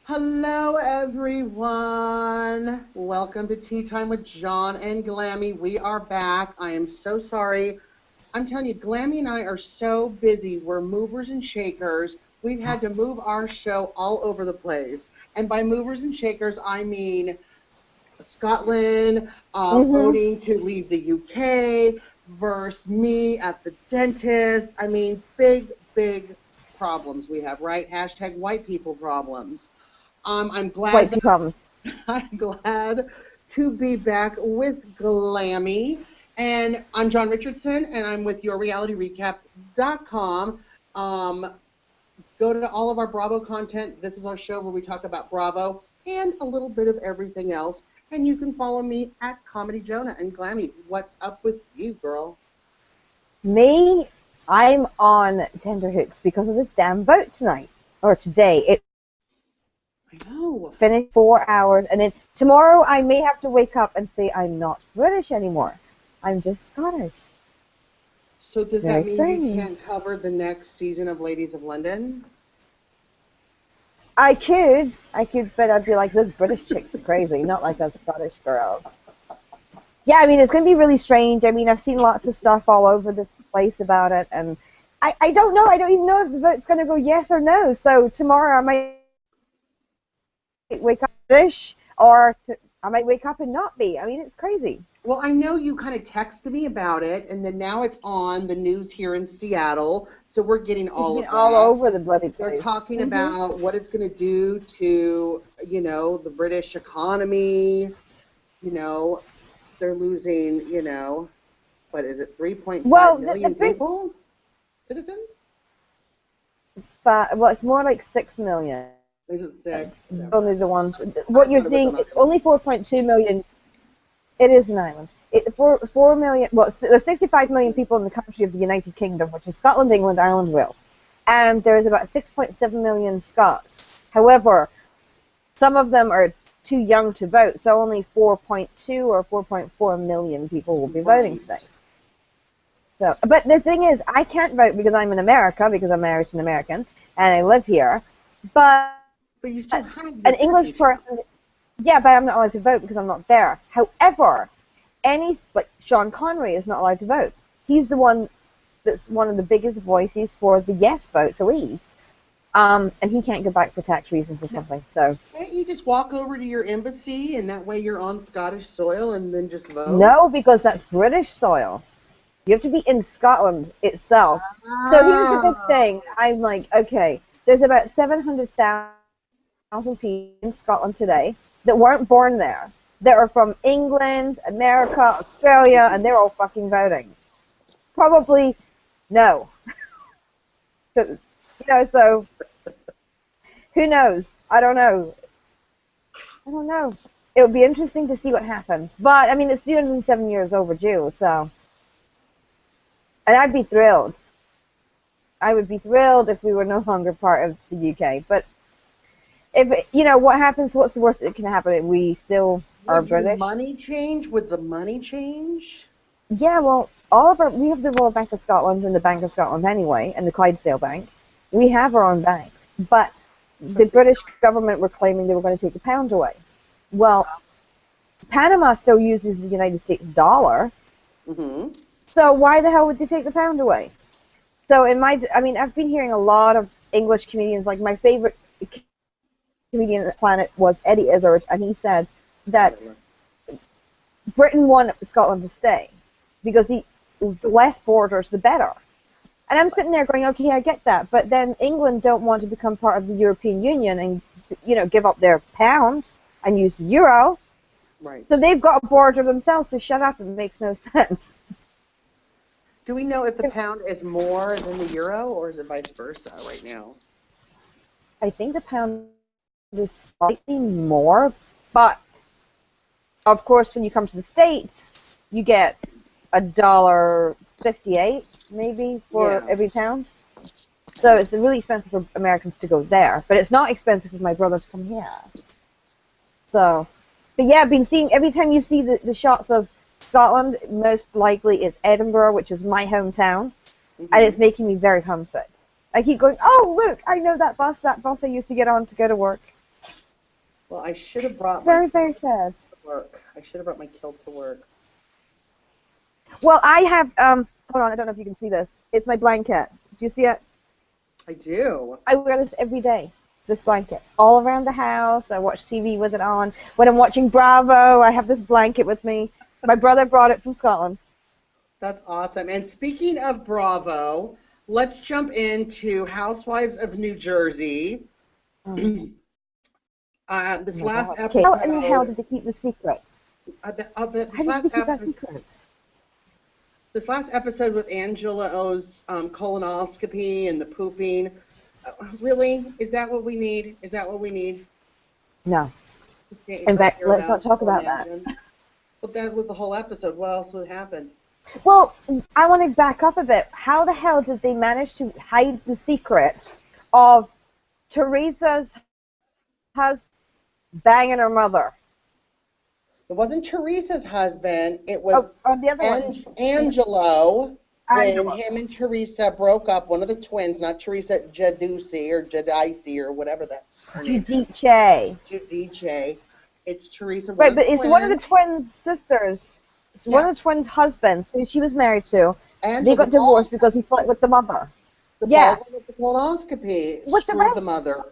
Hello, everyone. Welcome to Tea Time with John and Glammy. We are back. I am so sorry. I'm telling you, Glammy and I are so busy. We're movers and shakers. We've had to move our show all over the place. And by movers and shakers, I mean Scotland, Mm-hmm. voting to leave the UK, versus me at the dentist. I mean, big, big problems we have, right? Hashtag white people problems. I'm White glad people problems. I'm glad to be back with Glammy. And I'm John Richardson, and I'm with YourRealityRecaps.com. Go to all of our Bravo content. This is our show where we talk about Bravo and a little bit of everything else. And you can follow me at Comedy Jonah. And Glammy, what's up with you, girl? Me, I'm on tenterhooks because of this damn vote tonight. Or today. It I know. finished 4 hours, and then tomorrow I may have to wake up and say I'm not British anymore. I'm just Scottish. So does Very that mean you strange. can't cover the next season of Ladies of London? I could, but I'd be like, those British chicks are crazy, not like us Scottish girls. Yeah, I mean, it's going to be really strange. I mean, I've seen lots of stuff all over the place about it, and I don't know. I don't even know if the vote's going to go yes or no. So tomorrow I might wake up British, I might wake up and not be. I mean, it's crazy. Well, I know you kind of texted me about it, and then now it's on the news here in Seattle, so we're getting It's all been of all that. over the bloody They're place. talking Hmm. about what it's going to do to, the British economy. You know, they're losing, what is it, 3.5 Well, the million big, people, citizens? well, it's more like 6 million. Is it six? Whatever. Only the ones. I What you're thought it was seeing, an island. only 4.2 million. It is an island. 4 million. Well, there's 65 million people in the country of the United Kingdom, which is Scotland, England, Ireland, Wales, and there's about 6.7 million Scots. However, some of them are too young to vote, so only 4.2 or 4.4 million people will be voting today. Right. So, but the thing is, I can't vote because I'm in America, because I'm married to an American, and I live here. But But you still have the an English citizenship. person, yeah, but I'm not allowed to vote because I'm not there. However, like Sean Connery is not allowed to vote. He's the one that's one of the biggest voices for the yes vote to leave. And he can't go back for tax reasons or something. So Can't you just walk over to your embassy, and that way you're on Scottish soil and then just vote? no, because that's British soil. You have to be in Scotland itself. So here's the big Ah. thing. I'm like, okay, there's about 700,000 people in Scotland today that weren't born there, that are from England, America, Australia, and they're all fucking voting. Probably no. So, so who knows? I don't know. I don't know. It would be interesting to see what happens. But, I mean, it's 307 years overdue, so. And I'd be thrilled. I would be thrilled if we were no longer part of the UK. But if what happens? What's the worst that can happen? We still are Would your British. money change? Would the money change? Yeah, well, we have the Royal Bank of Scotland and the Bank of Scotland anyway, and the Clydesdale Bank. We have our own banks, but So the British government were claiming they were going to take the pound away. Well, Panama still uses the United States dollar, mm-hmm. so why the hell would they take the pound away? So I've been hearing a lot of English comedians, like my favorite comedian on the planet was Eddie Izzard, and he said that Britain wanted Scotland to stay because the less borders, the better. And I'm sitting there going, okay, I get that, but then England don't want to become part of the European Union and give up their pound and use the euro, Right. so they've got a border themselves. So shut up, it makes no sense. Do we know if the pound is more than the euro, or is it vice versa right now? I think the pound is slightly more, but of course, when you come to the States, you get $1.58 maybe for every pound. So it's really expensive for Americans to go there, but it's not expensive for my brother to come here. So, but yeah, I've been seeing, every time you see the shots of Scotland, most likely it's Edinburgh, which is my hometown, and it's making me very homesick. I keep going, oh, look, I know that bus I used to get on to go to work. Well, I should have brought my Very, very sad. kilt to work. I should have brought my kilt to work. Well, I have, hold on, I don't know if you can see this. It's my blanket. Do you see it? I do. I wear this every day, this blanket. All around the house. I watch TV with it on. When I'm watching Bravo, I have this blanket with me. My brother brought it from Scotland. That's awesome. And speaking of Bravo, let's jump into Housewives of New Jersey. This last episode. How in the hell did they keep the secrets? How did they keep that secret? This last episode with Angelo's colonoscopy and the pooping, really? Is that what we need? Is that what we need? No. In fact, let's not talk about that. But that was the whole episode. What else would happen? Well, I want to back up a bit. How the hell did they manage to hide the secret of Teresa's husband banging her mother? It wasn't Teresa's husband. It was the other one. Angelo. When him and Teresa broke up, one of the twins, not Teresa Jaduce or Jadice or whatever that. Judice. Judice. It's Teresa. Right, but it's one of the twins' sisters. It's one of the twins' husbands who she was married to. And they got divorced because he fought with the mother. With the colonoscopy. With the mother.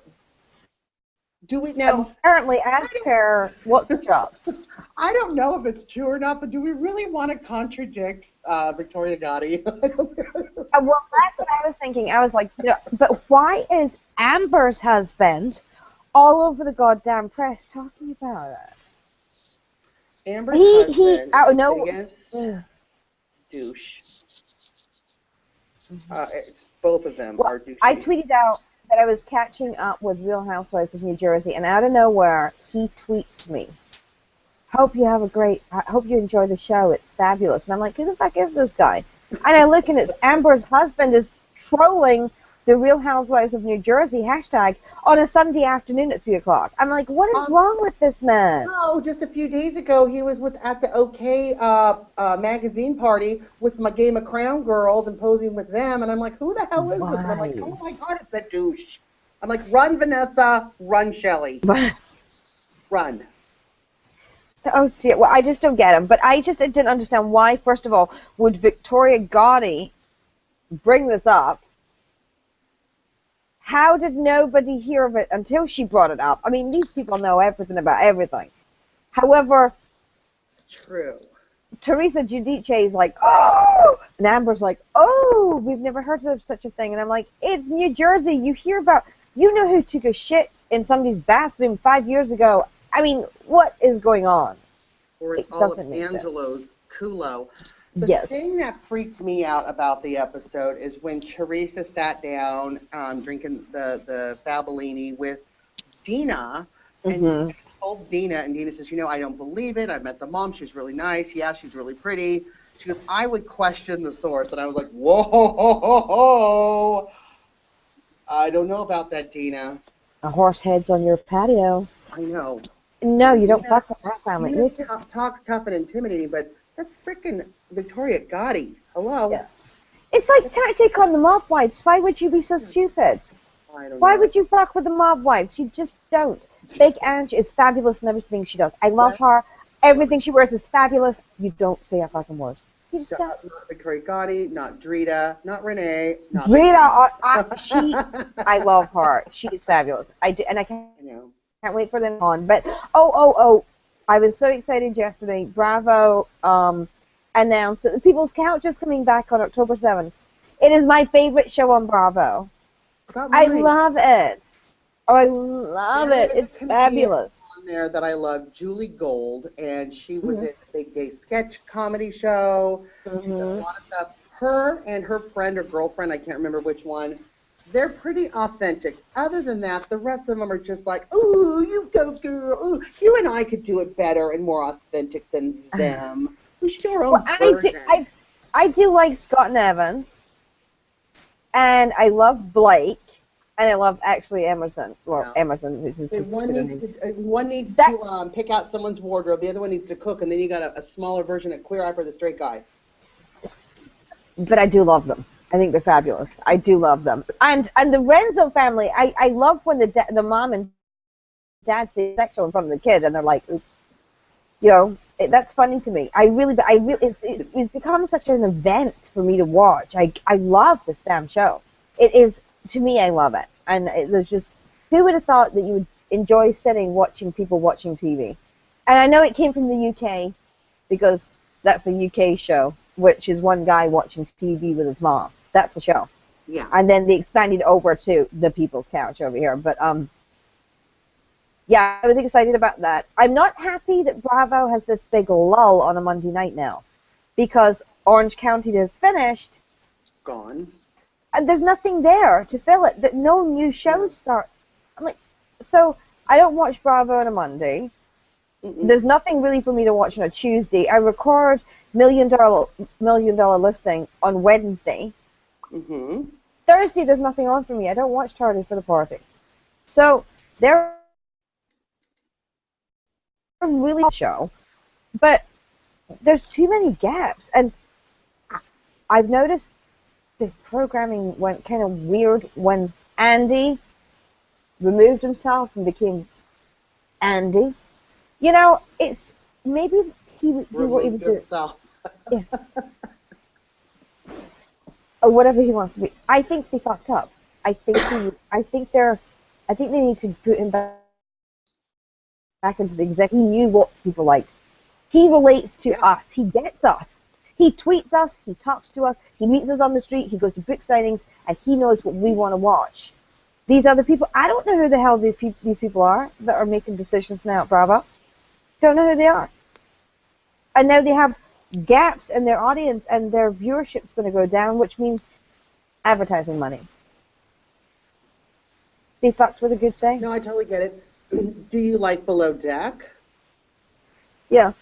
Do we now? Apparently, ask her what's her jobs. I don't know if it's true or not, but do we really want to contradict Victoria Gotti? Well, that's what I was thinking. I was like, but why is Amber's husband all over the goddamn press talking about it? Amber's husband out of nowhere. Biggest douche. Both of them are douche. I tweeted out that I was catching up with Real Housewives of New Jersey, and out of nowhere, he tweets me, I hope you enjoy the show, it's fabulous. And I'm like, who the fuck is this guy? And I look, and it's Amber's husband is trolling the Real Housewives of New Jersey hashtag on a Sunday afternoon at 3 o'clock. I'm like, what is wrong with this man? No, just a few days ago, he was at the OK magazine party with my Game of Crown girls and posing with them, and I'm like, who the hell is this? And I'm like, oh my God, it's that douche. I'm like, run, Vanessa, run, Shelley. Run. Oh, dear. Well, I just don't get him. But I didn't understand why, first of all, would Victoria Gotti bring this up? How did nobody hear of it until she brought it up? I mean, these people know everything about everything. However, true. Teresa Giudice is like, oh! And Amber's like, oh, we've never heard of such a thing. And I'm like, it's New Jersey. You hear about, you know who took a shit in somebody's bathroom 5 years ago. I mean, what is going on? Or it's all of Angelo's culo. The thing that freaked me out about the episode is when Teresa sat down drinking the Fabellini with Dina and told Dina, and Dina says, I don't believe it. I met the mom. She's really nice. Yeah, she's really pretty. She goes, I would question the source. And I was like, whoa, I don't know about that, Dina. A horse head's on your patio. I know. No, you don't fuck with that family. Dina talks tough and intimidating, but that's freaking Victoria Gotti. Hello? Yeah. It's like tactic on the mob wives. Why would you be so stupid? Why would you fuck with the mob wives? You just don't. Fake Ange is fabulous in everything she does. I love her. Everything she wears is fabulous. You don't say a fucking word. You just don't. Not Victoria Gotti, not Drita, not Renee. Not Drita, I love her. She is fabulous. And I can't wait for them on. But, I was so excited yesterday. Bravo announced that the People's Couch is coming back on October 7th. It is my favorite show on Bravo. I love it. Oh, I love it. It's fabulous. On there that I love, Julie Gold, and she was in a big gay sketch comedy show. She did a lot of stuff. Her and her friend or girlfriend, I can't remember which one, they're pretty authentic. Other than that, the rest of them are just like, ooh, you go, girl. Ooh, you and I could do it better and more authentic than them. We should do our own version. I do like Scott and Evans, and I love Blake, and I love actually Emerson. Well, Emerson, which is just one needs to pick out someone's wardrobe. The other one needs to cook, and then you got a smaller version of Queer Eye for the Straight Guy. But I do love them. I think they're fabulous. I do love them. And the Renzo family, I love when the mom and dad says sexual in front of the kid, and they're like, oops. That's funny to me. It's become such an event for me to watch. I love this damn show. It is, to me, I love it. And there's just, who would have thought that you would enjoy sitting watching people watching TV? And I know it came from the UK, because that's a UK show, which is one guy watching TV with his mom. That's the show. Yeah. And then they expanded over to the People's Couch over here. But, yeah, I was excited about that. I'm not happy that Bravo has this big lull on a Monday night now, because Orange County is finished. Gone. And there's nothing there to fill it. That no new shows start. I'm like, so I don't watch Bravo on a Monday. There's nothing really for me to watch on a Tuesday. I record Million Dollar Listing on Wednesday. Thursday, there's nothing on for me. I don't watch Tardy for the Party. So they're a really show, but there's too many gaps, and I've noticed the programming went kind of weird when Andy removed himself and became Andy. It's maybe he won't even do it. Yeah. Or whatever he wants to be. I think they fucked up. I think they need to put him back into the exec. He knew what people liked. He relates to us. He gets us. He tweets us. He talks to us. He meets us on the street. He goes to book signings, and he knows what we want to watch. These other people, I don't know who the hell these people are that are making decisions now at Bravo. Don't know who they are. And now they have gaps in their audience, and their viewership's going to go down, which means advertising money. They fucked with a good thing. No, I totally get it. Do you like Below Deck? Yeah.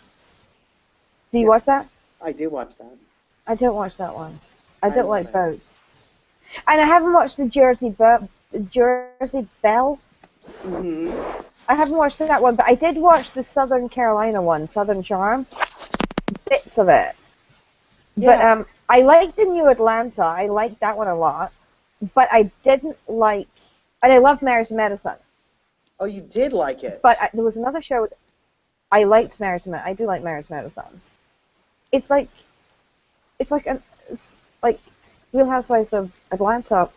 Do you watch that? I do watch that. I don't watch that one. I don't like boats. And I haven't watched the Jersey Belle. I haven't watched that one, but I did watch the Southern Carolina one, Southern Charm. Bits of it. Yeah. But I liked the New Atlanta. I liked that one a lot. But I didn't like... And I loved Married to Medicine. Oh, you did like it? But there was another show... I liked Married to Medicine. I do like Married to Medicine. It's like Real Housewives of Atlanta,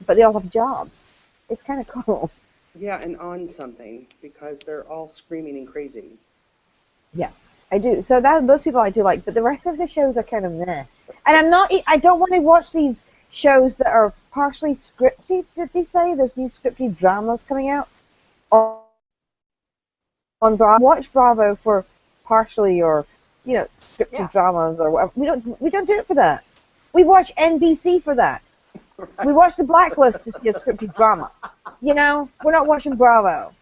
but they all have jobs. It's kind of cool. Yeah, and on something, because they're all screaming and crazy. Yeah, I do. So those people I do like, but the rest of the shows are kind of meh. And I don't want to watch these shows that are partially scripted, did they say? There's new scripted dramas coming out on Bravo. Watch Bravo for partially or, scripted dramas or whatever. We don't do it for that. We watch NBC for that. Right. We watch The Blacklist to see a scripted drama. We're not watching Bravo.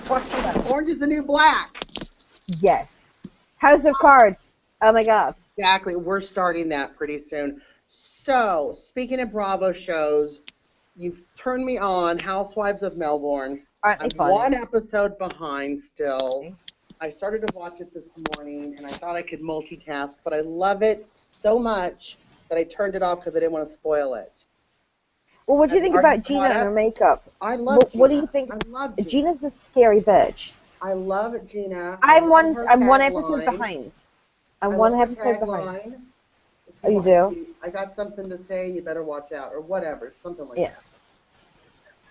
Orange is the New Black. Yes. House of Cards. Oh my God. Exactly. We're starting that pretty soon. So, speaking of Bravo shows, you've turned me on Housewives of Melbourne. Aren't they I'm funny? one episode behind still. I started to watch it this morning, and I thought I could multitask, but I love it so much that I turned it off because I didn't want to spoil it. Well, what do you think about Gina and her makeup? I love Gina. What do you think? I love Gina. Gina's a scary bitch. I love Gina. I'm one episode behind. I'm one episode behind. Oh, you do? I got something to say, and you better watch out, or whatever, something like that.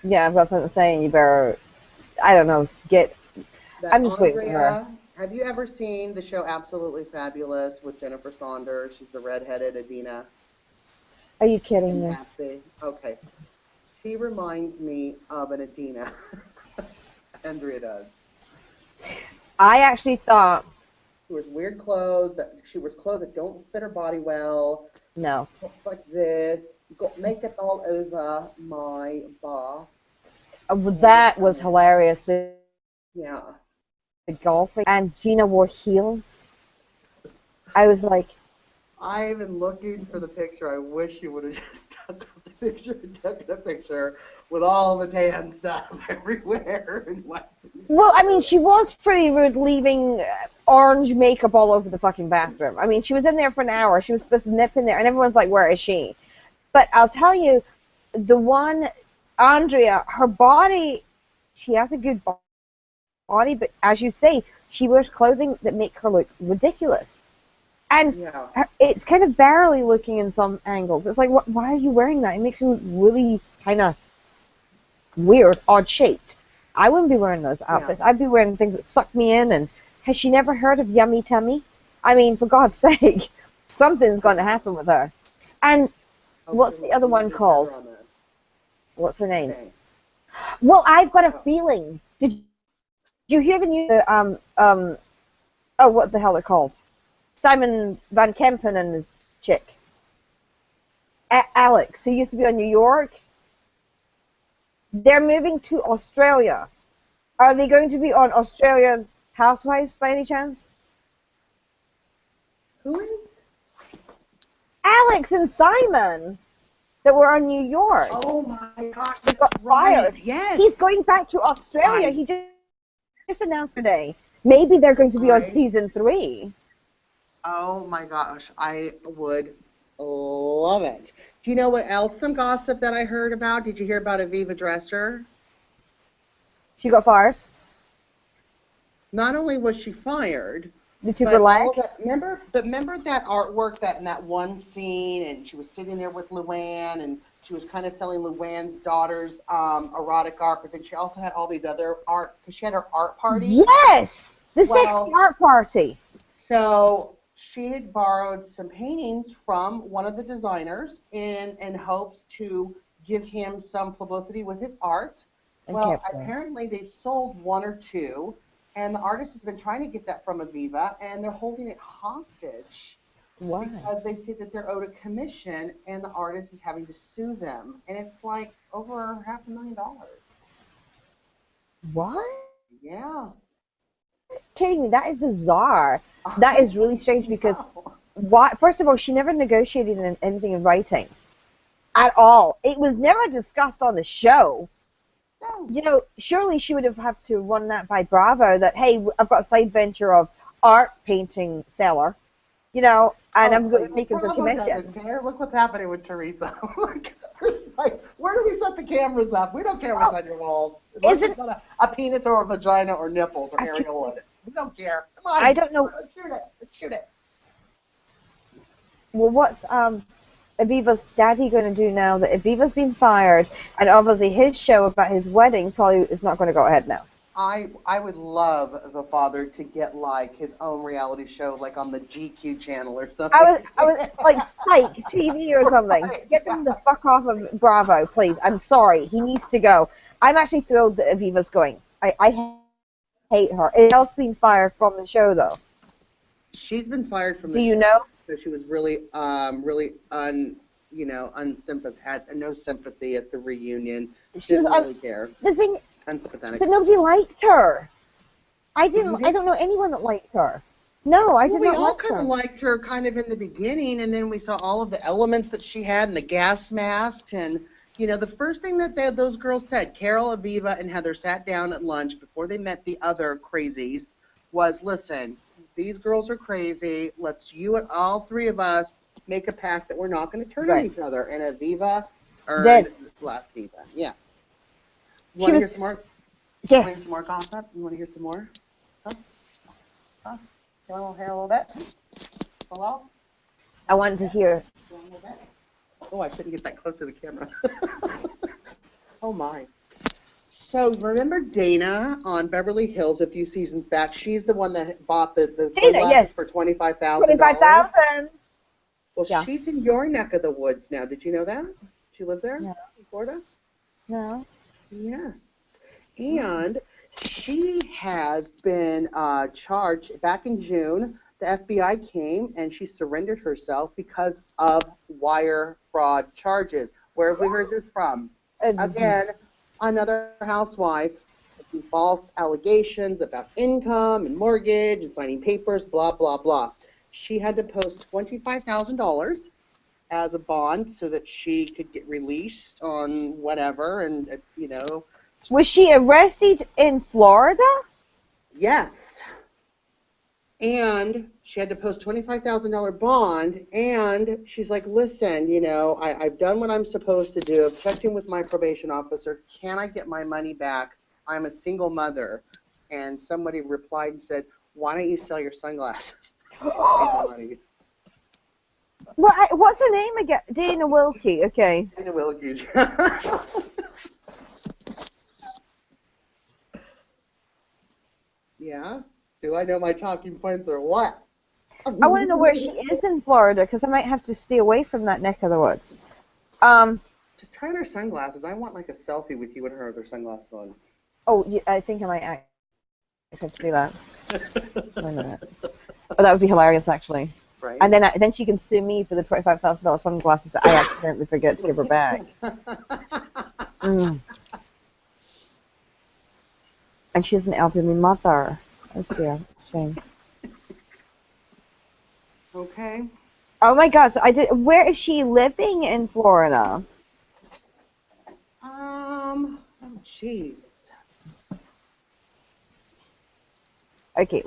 Yeah, I've got something to say, and you better, I don't know, I'm just waiting for her. Have you ever seen the show Absolutely Fabulous with Jennifer Saunders? She's the redheaded Adina. Are you kidding me? Okay. She reminds me of an Adina. Andrea does. I actually thought... She wears weird clothes. She wears clothes that don't fit her body well. No. Like this. Got makeup all over my bath. That was hilarious. Yeah. The golfing. And Gina wore heels. I was like... I've been looking for the picture. I wish you would have just taken a picture with all the tan stuff everywhere. Well, I mean, she was pretty rude leaving orange makeup all over the fucking bathroom. I mean, she was in there for an hour. She was supposed to nip in there, and everyone's like, where is she? But I'll tell you, the one, Andrea, her body, she has a good body, but as you say, she wears clothing that make her look ridiculous. And Yeah. it's kind of barely looking in some angles. It's like, why are you wearing that? It makes you look really kind of weird, odd-shaped. I wouldn't be wearing those outfits. I'd be wearing things that suck me in. And has she never heard of Yummy Tummy? I mean, for God's sake, something's going to happen with her. And what's the other one called? What's her name? Okay. Well, I've got a feeling. Did you hear the news? Oh, what the hell they're called? Simon Van Kempen and his chick. Alex, who used to be on New York. They're moving to Australia. Are they going to be on Australia's Housewives by any chance? Who is? Alex and Simon that were on New York. Oh my gosh, He got fired. Yes. He's going back to Australia. He just announced today. Maybe they're going to be on season 3. Oh my gosh, I would love it. Do you know what else, some gossip that I heard about? Did you hear about Aviva Dresser? She got fired. Not only was she fired, They took her leg. remember that artwork that in that one scene, and she was sitting there with Luann, and she was kind of selling Luann's daughter's erotic art, but then she also had all these other art, because she had her art party. Yes, the sexy art party. So she had borrowed some paintings from one of the designers in hopes to give him some publicity with his art. Well, apparently they sold 1 or 2, and the artist has been trying to get that from Aviva, and they're holding it hostage. Why? Because they say that they're owed a commission, and the artist is having to sue them, and it's like over $500,000. What? Yeah. Kidding me? That is bizarre. That is really strange because, first of all, she never negotiated anything in writing at all. It was never discussed on the show. No. You know, surely she would have had to run that by Bravo that, hey, I've got a side venture of art painting seller, you know, and I'm going to make him some commission. Look what's happening with Teresa. Like, where do we set the cameras up? We don't care what's on your wall. It's not a penis or a vagina or nipples or areola. We don't care. Come on. I don't know. Let's shoot it. Let's shoot it. Well, what's Aviva's daddy going to do now that Aviva's been fired, and obviously his show about his wedding probably is not going to go ahead now? I would love the father to get like his own reality show, like on the GQ channel or something. I was like Spike TV or something. Get them the fuck off of Bravo, please. I'm sorry, he needs to go. I'm actually thrilled that Aviva's going. I hate her. Elle's been fired from the show though. She's been fired from the show. Do you know? Because she was really unsympathetic, had no sympathy at the reunion. She didn't really care. The thing. Unsympathetic. But nobody liked her. I don't know anyone that liked her. No, I did not like her. We all kind of liked her kind of in the beginning, and then we saw all of the elements that she had and the gas mask. And, you know, the first thing that those girls said, Carol, Aviva, and Heather sat down at lunch before they met the other crazies, was, listen, these girls are crazy. Let's all 3 of us make a pact that we're not going to turn on each other. And Aviva earned last season. Yeah. You want to hear some more? Yes. You want to hear some more gossip? You want to hear some more? Huh? You want to hear a little bit? Hello? I wanted to hear. Oh, I shouldn't get that close to the camera. Oh, my. So, remember Dana on Beverly Hills a few seasons back? She's the one that bought the sunglasses for $25,000. $25,000. Well, she's in your neck of the woods now. Did you know that? She lives there in Florida? No. Yes. And she has been charged. Back in June, the FBI came and she surrendered herself because of wire fraud charges. Where have we heard this from? Again, another housewife making false allegations about income and mortgage and signing papers, blah, blah, blah. She had to post $25,000 as a bond so that she could get released on whatever, and, you know. Was she arrested in Florida? Yes. And she had to post $25,000 bond, and she's like, listen, you know, I've done what I'm supposed to do. I've checked in with my probation officer. Can I get my money back? I'm a single mother. and somebody replied and said, "Why don't you sell your sunglasses?" Money. What's her name again? Dana Wilkie. Okay. Dana Wilkie. Yeah. Do I know my talking points or what? I want to know where she is in Florida because I might have to stay away from that neck of the woods. Just try on her sunglasses. I want like a selfie with you and her with her sunglasses on. Oh, I think I might have to do that. Wait a minute. Oh, that would be hilarious, actually. Right. And then she can sue me for the $25,000 sunglasses that I accidentally forget to give her back. And she's an elderly mother. Oh dear, shame. Okay. Oh my God! So where is she living in Florida? Oh jeez. Okay,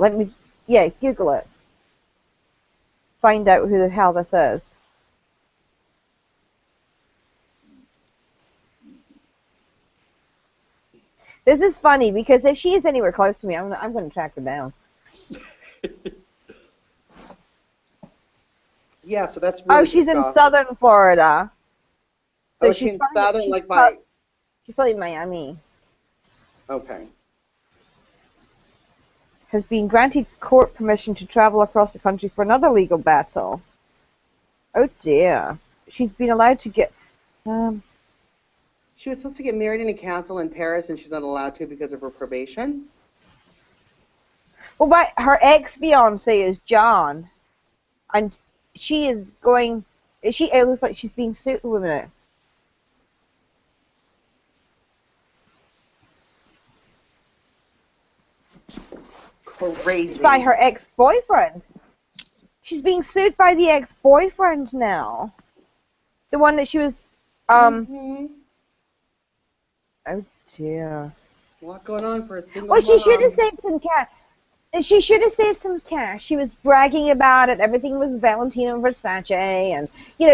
Google it. Find out who the hell this is. This is funny because if she is anywhere close to me, I'm going to track her down. Yeah, so that's really she's in southern Florida. So she's southern, like by... She's probably Miami. Okay. Has been granted court permission to travel across the country for another legal battle. Oh dear. She's been allowed to get... She was supposed to get married in a castle in Paris, and she's not allowed to because of her probation. Well, her ex-fiancé is John, and she is going... It looks like she's being sued with it. Crazy. By her ex-boyfriend. She's being sued by the ex-boyfriend now. The one that she was... Oh dear. A lot going on for a single Well, she mom. should have saved some cash. She should have saved some cash. She was bragging about it. Everything was Valentino Versace, and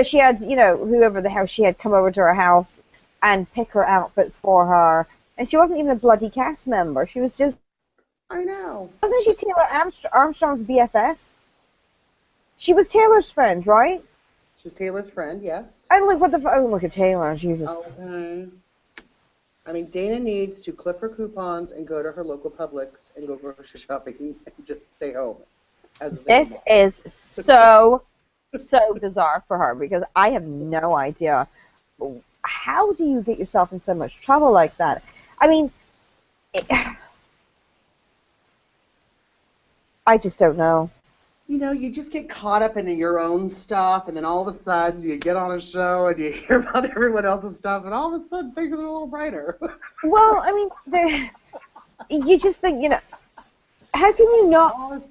she had whoever the hell she had come over to her house and pick her outfits for her, and she wasn't even a bloody cast member. She was just. I know. Wasn't she Taylor Armstrong's BFF? She was Taylor's friend, right? She was Taylor's friend, yes. Look at Taylor, Jesus. Okay. I mean, Dana needs to clip her coupons and go to her local Publix and go grocery shopping and just stay home. This is so bizarre for her because I have no idea. How do you get yourself in so much trouble like that? I mean, I just don't know. You just get caught up into your own stuff, and then all of a sudden you get on a show and you hear about everyone else's stuff, and all of a sudden things are a little brighter. Well, I mean, you just think, how can you not?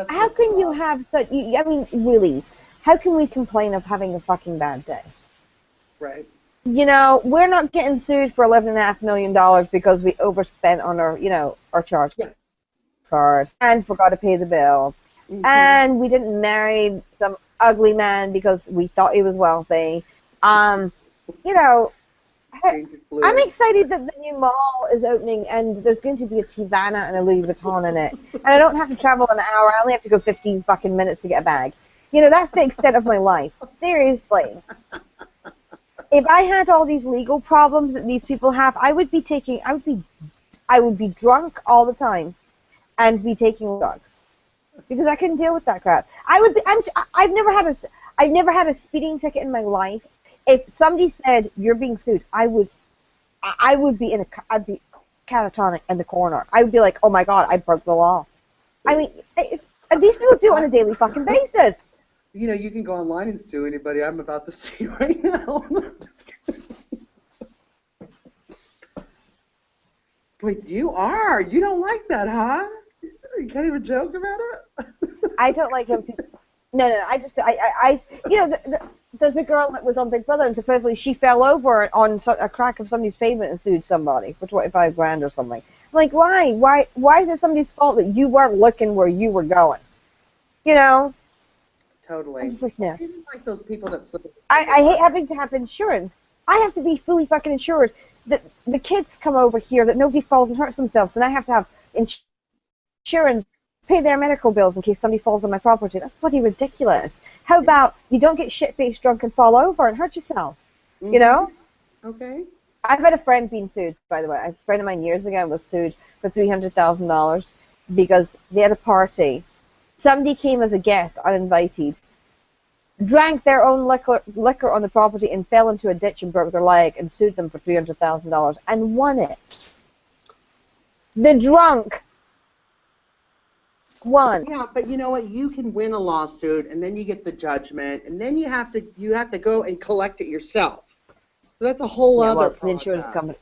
How can you have such? I mean, really, how can we complain of having a fucking bad day? Right. We're not getting sued for $11.5 million because we overspent on our charge card and forgot to pay the bill. Mm-hmm. And we didn't marry some ugly man because we thought he was wealthy. I'm excited that the new mall is opening and there's going to be a Tivana and a Louis Vuitton in it. And I don't have to travel an hour. I only have to go 15 fucking minutes to get a bag. That's the extent of my life. Seriously. If I had all these legal problems that these people have, I would be drunk all the time and be taking drugs. Because I couldn't deal with that crap. I've never had a speeding ticket in my life. If somebody said you're being sued, I'd be catatonic in the corner. I would be like, oh my God, I broke the law. I mean, these people do it on a daily fucking basis. You can go online and sue anybody I'm about to sue right now. Wait, you don't like that, huh? You can't even joke about it? I don't like when people... No, there's a girl that was on Big Brother, and supposedly she fell over on a crack of somebody's pavement and sued somebody for $25,000 or something. I'm like, why? Why is it somebody's fault that you weren't looking where you were going? Totally. I'm just like, no. Even like those people that slip... I hate having to have insurance. I have to be fully fucking insured. The kids come over here that nobody falls and hurts themselves, and I have to have insurance insurance, pay their medical bills in case somebody falls on my property. That's bloody ridiculous. How about you don't get shit-faced drunk and fall over and hurt yourself? You know? Okay. I've had a friend being sued, by the way. A friend of mine years ago was sued for $300,000 because they had a party. Somebody came as a guest, uninvited, drank their own liquor on the property and fell into a ditch and broke their leg and sued them for $300,000 and won it. The drunk won. Yeah, but you know what? You can win a lawsuit, and then you get the judgment, and then you have to go and collect it yourself. So that's a whole other process. The insurance company.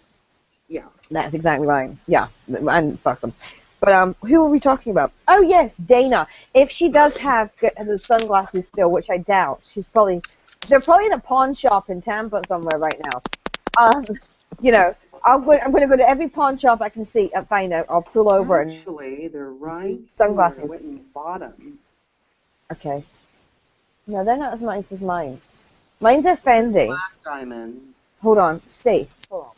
Yeah. That's exactly right. Yeah, and fuck them. But who are we talking about? Oh yes, Dana. If she does have the sunglasses still, which I doubt, they're probably in a pawn shop in Tampa somewhere right now. You know, I'm going to go to every pawn shop I can see and find out. I'll pull over Actually, they're right. Sunglasses. I went and bought them. Okay. No, they're not as nice as mine. Mine's are Fendi. Black diamonds. Hold on, stay. Hold on.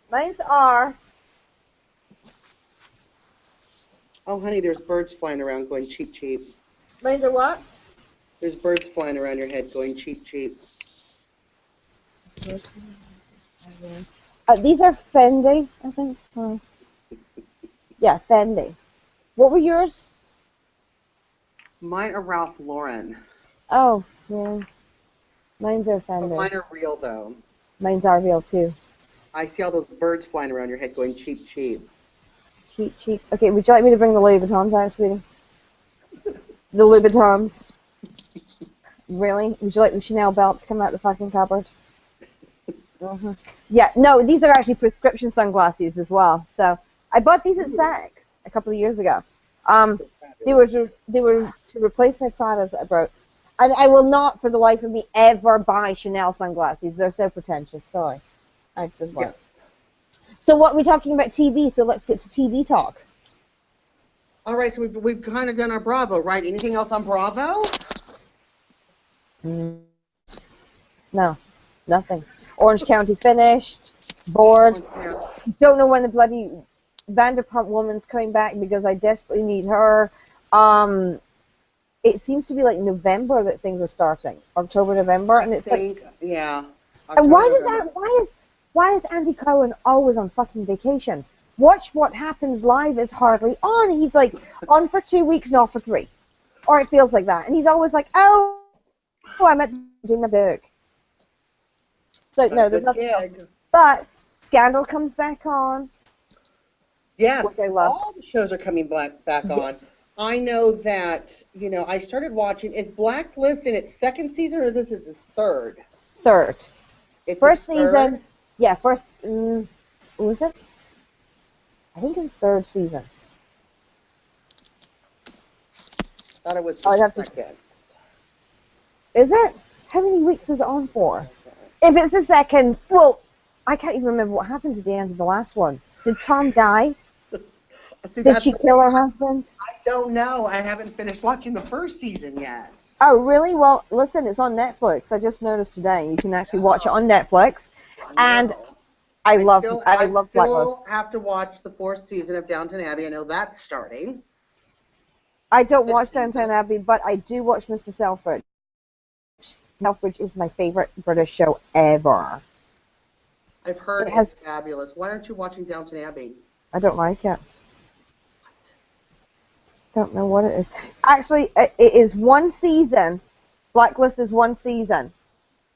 Mine's are. Oh, honey, there's birds flying around going cheep, cheep. Mine's are what? There's birds flying around your head going cheep, cheep. These are Fendi, I think. Yeah, Fendi. What were yours? Mine are Ralph Lauren. Oh, yeah. Mine's are Fendi. But mine are real, though. Mine's are real, too. I see all those birds flying around your head going cheep, cheep. Cheap, cheap. Okay, would you like me to bring the Louis Vuittons out, sweetie? The Louis Vuittons. Really? Would you like the Chanel belt to come out the fucking cupboard? Yeah, no, these are actually prescription sunglasses as well. So I bought these at Saks a couple of years ago. They were to replace my Pradas that I broke. And I will not, for the life of me, ever buy Chanel sunglasses. They're so pretentious. Sorry. I just won't. Yes. So what are we talking about TeaV? So let's get to TeaV talk. All right, so we've kind of done our Bravo, right? Anything else on Bravo? No, nothing. Orange County finished. Bored. Don't know when the bloody Vanderpump woman's coming back because I desperately need her. It seems to be like November that things are starting. October, November, and it's yeah. October, and why is Andy Cohen always on fucking vacation? Watch What Happens Live is hardly on. He's like on for 2 weeks, not for 3. Or it feels like that. And he's always like, oh, I'm doing my book. So, no, there's nothing else. But Scandal comes back on. Yes, all the shows are coming back on. Yes. I know that, I started watching. Is Blacklist in its second season or this is its third? Third. It's first season. Yeah, first. What was it? I think it's third season. Thought it was the second. Is it? How many weeks is it on for? If it's the second, well, I can't even remember what happened at the end of the last one. Did Tom die? Did she kill her husband? I don't know. I haven't finished watching the first season yet. Oh, really? Well, listen, it's on Netflix. I just noticed today. You can actually watch it on Netflix. And I love Blacklist. still have to watch the 4th season of Downton Abbey. I know that's starting. I don't watch Downton Abbey, but I do watch Mr. Selfridge. Selfridge is my favorite British show ever. I've heard it's fabulous. Why aren't you watching Downton Abbey? I don't like it. Don't know what it is. Actually, it is one season. Blacklist is one season.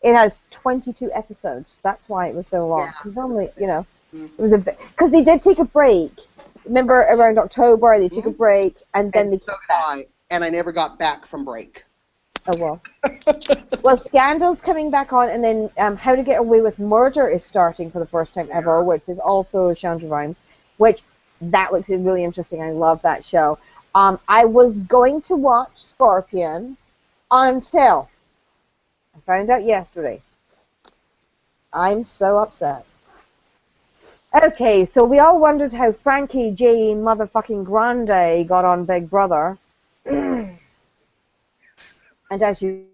It has 22 episodes. That's why it was so long. Because normally, it was a bit. Because they did take a break. Remember, around October, they took a break, and then they came back. And I never got back from break. Oh, well. Well, Scandal's coming back on, and then How to Get Away with Murder is starting for the first time ever, which is also Shonda Rhimes, which that looks really interesting. I love that show. I was going to watch Scorpion until I found out yesterday. I'm so upset. Okay, so we all wondered how Frankie J. motherfucking Grande got on Big Brother. And as you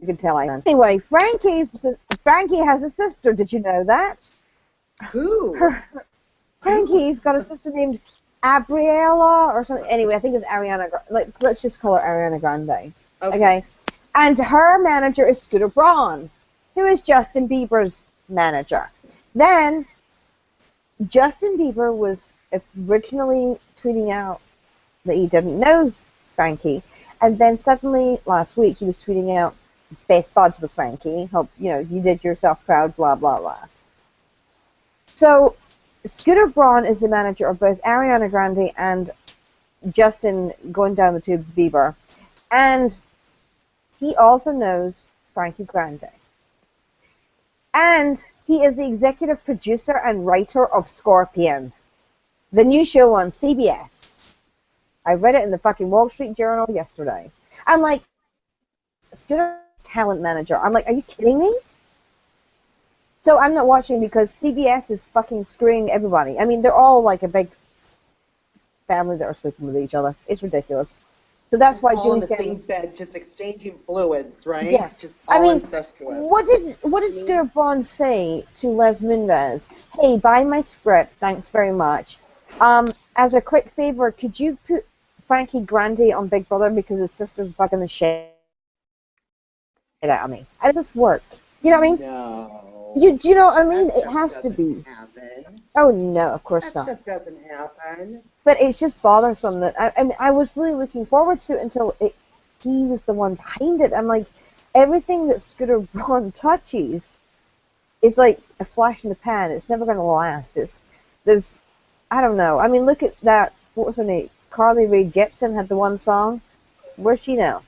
You can tell I am. Anyway, Frankie has a sister. Did you know that? Who? Frankie's got a sister named Abriella or something. Anyway, I think it's Ariana. Let's just call her Ariana Grande. Okay. And her manager is Scooter Braun, who is Justin Bieber's manager. Then Justin Bieber was originally tweeting out that he didn't know Frankie, and then suddenly last week he was tweeting out best buds with Frankie. Hope you did yourself proud. Blah blah blah. So Scooter Braun is the manager of both Ariana Grande and Justin going down the tubes Bieber, and he also knows Frankie Grande. And he is the executive producer and writer of Scorpion, the new show on CBS. I read it in the fucking Wall Street Journal yesterday. I'm like, Scooter, talent manager. I'm like, are you kidding me? So I'm not watching because CBS is fucking screwing everybody. I mean, they're all like a big family that are sleeping with each other. It's ridiculous. So that's why all in the same bed, just exchanging fluids, right? Yeah. Just all incestuous. What did Scooter Braun say to Les Moonves? Hey, buy my script, thanks very much. As a quick favor, could you put Frankie Grande on Big Brother because his sister's bugging the shit out of me? How does this work? You know what I mean? No. Do you know what I mean? It has to be. Happen. Oh no, of course not. That stuff doesn't happen. But it's just bothersome that I was really looking forward to it until he was the one behind it. I'm like, everything that Scooter Braun touches is like a flash in the pan. It's never going to last. I don't know. I mean, look at that. What was her name? Carly Rae Jepsen had the one song. Where's she now?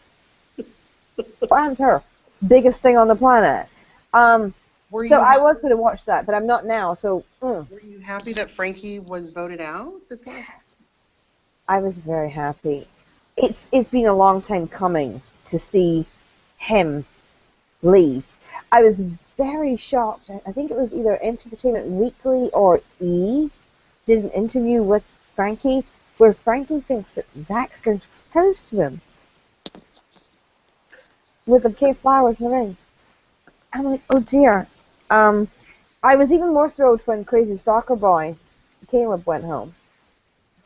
What happened to her? Biggest thing on the planet. So I was going to watch that, but I'm not now. So. Were you happy that Frankie was voted out this last? I was very happy. It's been a long time coming to see him leave. I was very shocked. I think it was either Entertainment Weekly or E did an interview with Frankie where Frankie thinks that Zach's going to propose to him with the bouquet of flowers in the ring. I'm like, oh dear. I was even more thrilled when Crazy Stalker Boy, Caleb, went home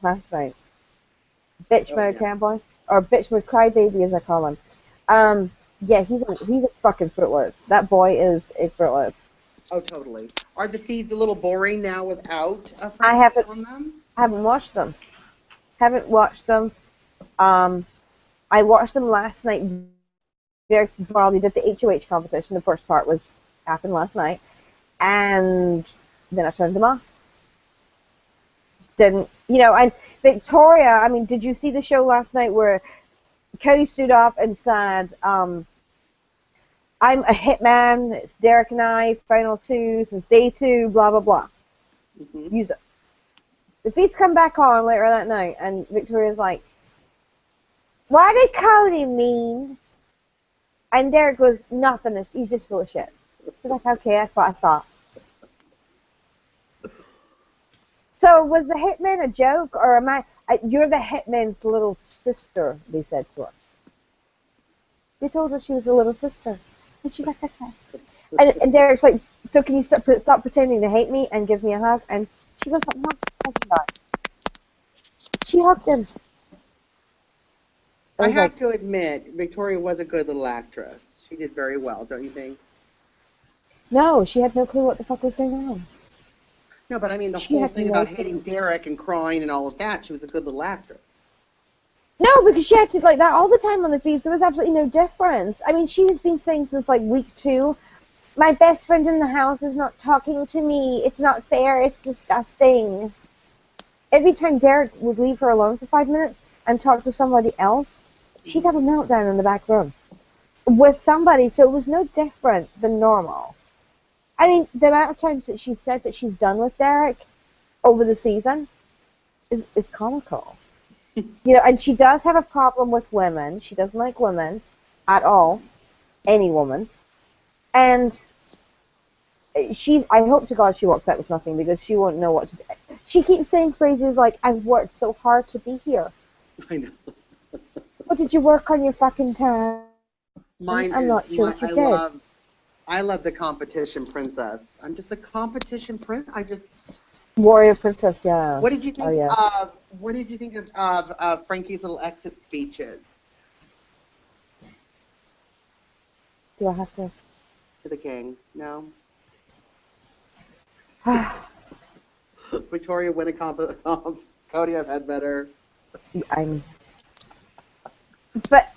last night. Bitch mode cowboy, or bitch mode crybaby as I call him. Yeah, he's a fucking Fruit Loop. That boy is a Fruit Loop. Oh, totally. Are the feeds a little boring now without a Frankie on them? I haven't watched them. I watched them last night. Very well, they did the HOH competition. The first part happened last night, and then I turned them off. And Victoria, I mean, did you see the show last night where Cody stood up and said, I'm a hitman, it's Derek and I, final two, since day 2, blah, blah, blah. Mm-hmm. Use it. The feeds come back on later that night, and Victoria's like, what did Cody mean? And Derek goes, nothing, he's just full of shit. She's like, okay, that's what I thought. So was the hitman a joke, or you're the hitman's little sister, they said to her. They told her she was the little sister. And she's like, okay. And Derek's like, so can you stop pretending to hate me and give me a hug? And she goes, something hug. She hugged him. I have to admit, Victoria was a good little actress. She did very well, don't you think? No, she had no clue what the fuck was going on. No, but I mean the whole thing about hating Derek and crying and all of that, she was a good little actress. No, because she acted like that all the time on the feeds. There was absolutely no difference. I mean, she has been saying since like week 2, my best friend in the house is not talking to me. It's not fair. It's disgusting. Every time Derek would leave her alone for 5 minutes and talk to somebody else, she'd have a meltdown in the back room with somebody, so it was no different than normal. I mean, the amount of times that she said that she's done with Derek over the season is comical. And she does have a problem with women. She doesn't like women at all, any woman. And I hope to God she walks out with nothing because she won't know what to do. She keeps saying phrases like, I've worked so hard to be here. I know. What did you work on your fucking time? Mine I'm is not sure if you I did. love the competition princess. I'm just a competition prince. Warrior Princess, What did you yes. Oh, think yes. of Frankie's little exit speeches Do I have to? to the king? No. Victoria Winnicott, Cody, I've had better. I'm. But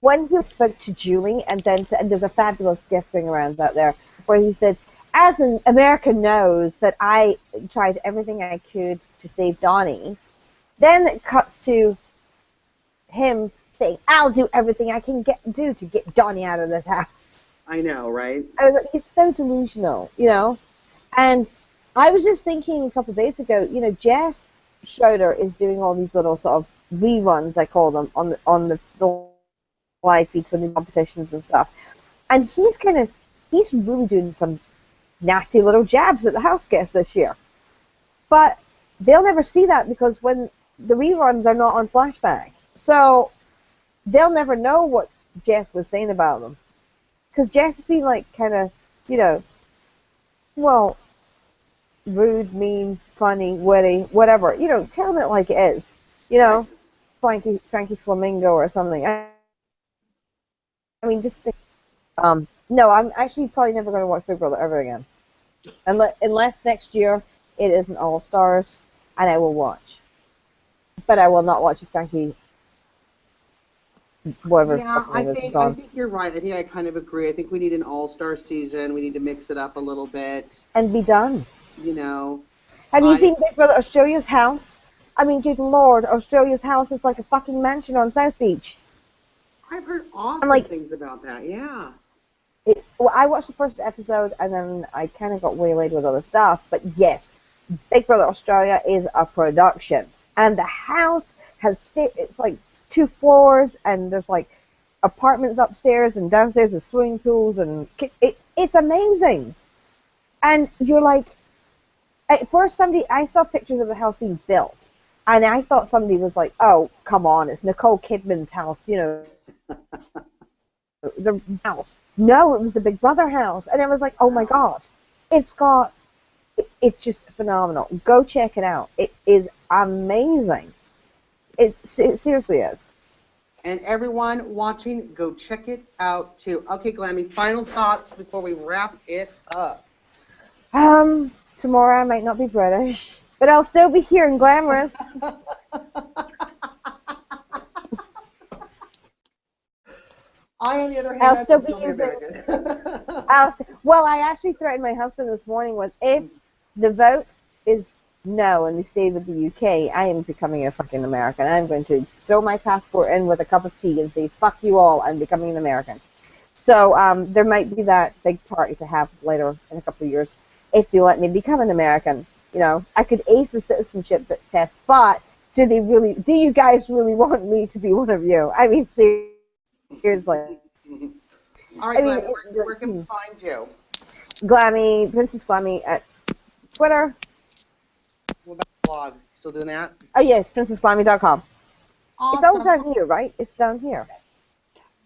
when he spoke to Julie, and there's a fabulous gift going around out there where he says, as an American knows that I tried everything I could to save Donnie. Then it cuts to him saying, I'll do everything I can do to get Donnie out of this house. I know, right? I was like, he's so delusional, you know? And I was just thinking a couple of days ago, you know, Jeff Schroeder is doing all these little sort of reruns, I call them, on the live feeds for the competitions and stuff. And he's really doing some nasty little jabs at the house guests this year. But they'll never see that because when the reruns are not on flashback. So they'll never know what Jeff was saying about them. Because Jeff's been like kind of, you know, well, rude, mean, funny, witty, whatever. You know, telling it like it is. You know, Frankie Flamingo or something. I mean, just think. No, I'm actually probably never going to watch Big Brother ever again. Unless next year it is an All-Stars, and I will watch. But I will not watch a Frankie, whatever. Yeah, I think you're right. I think I kind of agree. I think we need an all-star season. We need to mix it up a little bit. And be done. You know. Have you seen Big Brother Australia's house? I mean, good lord, Australia's house is like a fucking mansion on South Beach. I've heard awesome things about that, yeah. Well, I watched the first episode, and then I kind of got waylaid with other stuff. But yes, Big Brother Australia is a production. And the house it's like 2 floors, and there's like apartments upstairs, and downstairs there's swimming pools, and it's amazing. And you're like, at first I saw pictures of the house being built, and I thought somebody was like, oh, come on, it's Nicole Kidman's house, you know, the house. No, it was the Big Brother house. And I was like, oh my God, it's just phenomenal. Go check it out. It is amazing. It seriously is. And everyone watching, go check it out too. Okay, Glammy, final thoughts before we wrap it up. Tomorrow I might not be British, but I'll still be here and glamorous. I, on the other hand, I'll still be using. Well, I actually threatened my husband this morning with, if the vote is no and we stay with the UK, I am becoming a fucking American. I'm going to throw my passport in with a cup of tea and say, fuck you all, I'm becoming an American. So there might be that big party to have later in a couple of years if they let me become an American. You know, I could ace the citizenship test, but do you guys really want me to be one of you? I mean, seriously. All right, Glammy, where can we find you? Glammy, Princess Glammy at Twitter. What about the blog? Still doing that? Oh, yes, princessglammy.com. Awesome. It's all down here, right? It's down here.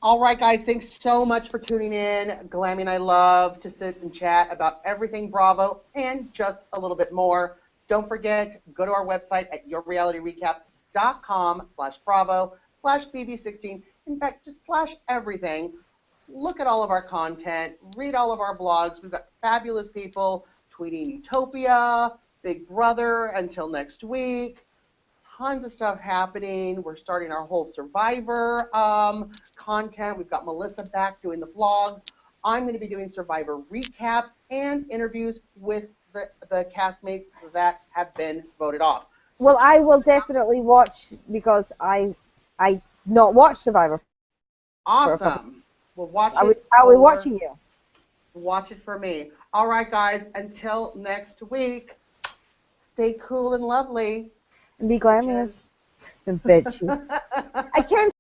All right, guys, thanks so much for tuning in. Glammy and I love to sit and chat about everything Bravo and just a little bit more. Don't forget, go to our website at yourrealityrecaps.com/Bravo/BB16. In fact, just /everything. Look at all of our content. Read all of our blogs. We've got fabulous people tweeting Utopia, Big Brother until next week. Tons of stuff happening. We're starting our whole Survivor content. We've got Melissa back doing the vlogs. I'm going to be doing Survivor recaps and interviews with the castmates that have been voted off. Well, I will definitely watch because I not watch Survivor. Awesome. We'll watch it. Are we watching you? Watch it for me. All right, guys. Until next week, stay cool and lovely. And be glamorous. And bitch. I can't